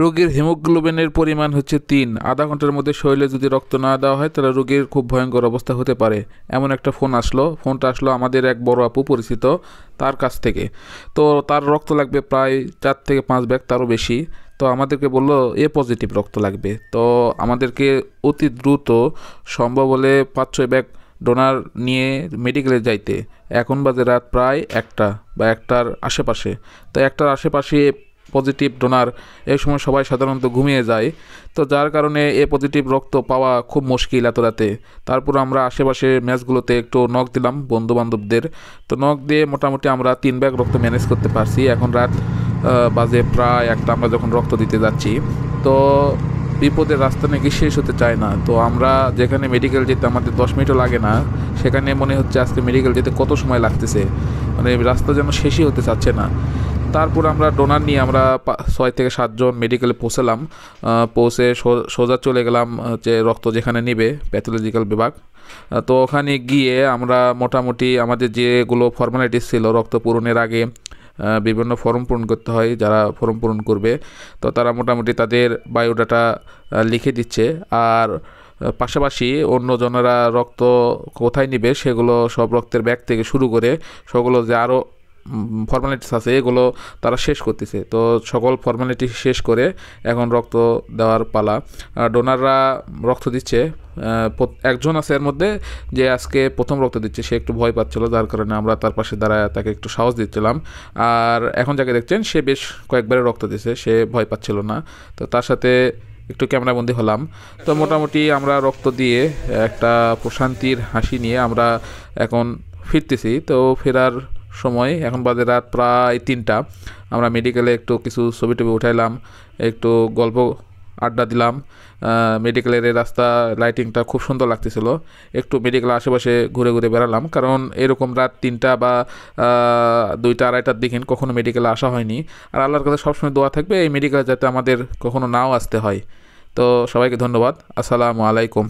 রোগীর হিমোগ্লোবিনের পরিমাণ হচ্ছে 3। আধা ঘন্টার মধ্যে শরীরে যদি রক্ত না দেওয়া হয় তাহলে রোগীর খুব ভয়ঙ্কর অবস্থা হতে পারে। এমন একটা ফোনটা আসলো আমাদের এক বড় আপু পরিচিত, তার কাছ থেকে। তো তার রক্ত লাগবে প্রায় 4 থেকে 5 ব্যাগ, তারও বেশি। তো আমাদেরকে বলল এ পজিটিভ রক্ত লাগবে। তো আমাদেরকে অতি দ্রুত সম্ভব হলে 5-6 ব্যাগ ডোনার নিয়ে মেডিকেলে যাইতে। এখন বাজে রাত প্রায় 1টা বা 1টার আশেপাশে। তো 1টার আশেপাশে পজিটিভ ডোনার, এই সময় সবাই সাধারণত ঘুমিয়ে যায়। তো যার কারণে এ পজিটিভ রক্ত পাওয়া খুব মুশকিল এত রাতে। তারপর আমরা আশেপাশে ম্যাচগুলোতে একটু নক দিলাম বন্ধুবান্ধবদের। তো নক দিয়ে মোটামুটি আমরা 3 ব্যাগ রক্ত ম্যানেজ করতে পারছি। এখন রাত বাজে প্রায় 1টা, আমরা যখন রক্ত দিতে যাচ্ছি। তো বিপদের রাস্তা নাকি শেষ হতে চায় না। তো আমরা যেখানে মেডিকেল যেতে আমাদের 10 মিনিটও লাগে না, সেখানে মনে হচ্ছে আজকে মেডিকেল যেতে কত সময় লাগতেছে, মানে রাস্তা যেন শেষই হতে চাচ্ছে না। তারপর আমরা ডোনার নিয়ে আমরা 6 থেকে 7 জন মেডিকেলে পৌঁছালাম। পৌঁছে সোজা চলে গেলাম যে রক্ত যেখানে নেবে, প্যাথোলজিক্যাল বিভাগ। তো ওখানে গিয়ে আমরা মোটামুটি আমাদের যেগুলো ফর্মালিটিস ছিল রক্ত পূরণের আগে, বিভিন্ন ফর্ম পূরণ করতে হয়, যারা ফর্ম পূরণ করবে তো তারা মোটামুটি তাদের বায়োডাটা লিখে দিচ্ছে। আর পাশাপাশি অন্যজনেরা রক্ত কোথায় নেবে সেগুলো সব রক্তের ব্যাগ থেকে শুরু করে সেগুলো যে আরও ফর্মালিটিস আছে এগুলো তারা শেষ করতেছে। তো সকল ফর্মালিটি শেষ করে এখন রক্ত দেওয়ার পালা। ডোনাররা রক্ত দিচ্ছে। একজন আছে এর মধ্যে যে আজকে প্রথম রক্ত দিচ্ছে, সে একটু ভয় পাচ্ছিল, যার কারণে আমরা তার পাশে দাঁড়ায় তাকে একটু সাহস দিচ্ছিলাম। আর এখন যাকে দেখছেন সে বেশ কয়েকবারে রক্ত দিচ্ছে, সে ভয় পাচ্ছিল না। তো তার সাথে একটু ক্যামেরাবন্দি হলাম। তো মোটামুটি আমরা রক্ত দিয়ে একটা প্রশান্তির হাসি নিয়ে আমরা এখন ফিরতেছি। তো ফেরার সময় এখন বাজে রাত প্রায় 3টা। আমরা মেডিকেলে একটু কিছু ছবি টবি উঠাইলাম, একটু গল্প আড্ডা দিলাম। মেডিকেলের এই রাস্তা লাইটিংটা খুব সুন্দর লাগতেছিল। একটু মেডিকেলের আশেপাশে ঘুরে ঘুরে বেড়ালাম, কারণ এরকম রাত 3টা বা 2টা 2:30টার দিকে কখনো মেডিকেলে আসা হয়নি। আর আল্লাহর কাছে সবসময় দোয়া থাকবে এই মেডিকেলে যাতে আমাদের কখনো নাও আসতে হয়। তো সবাইকে ধন্যবাদ। আসসালামু আলাইকুম।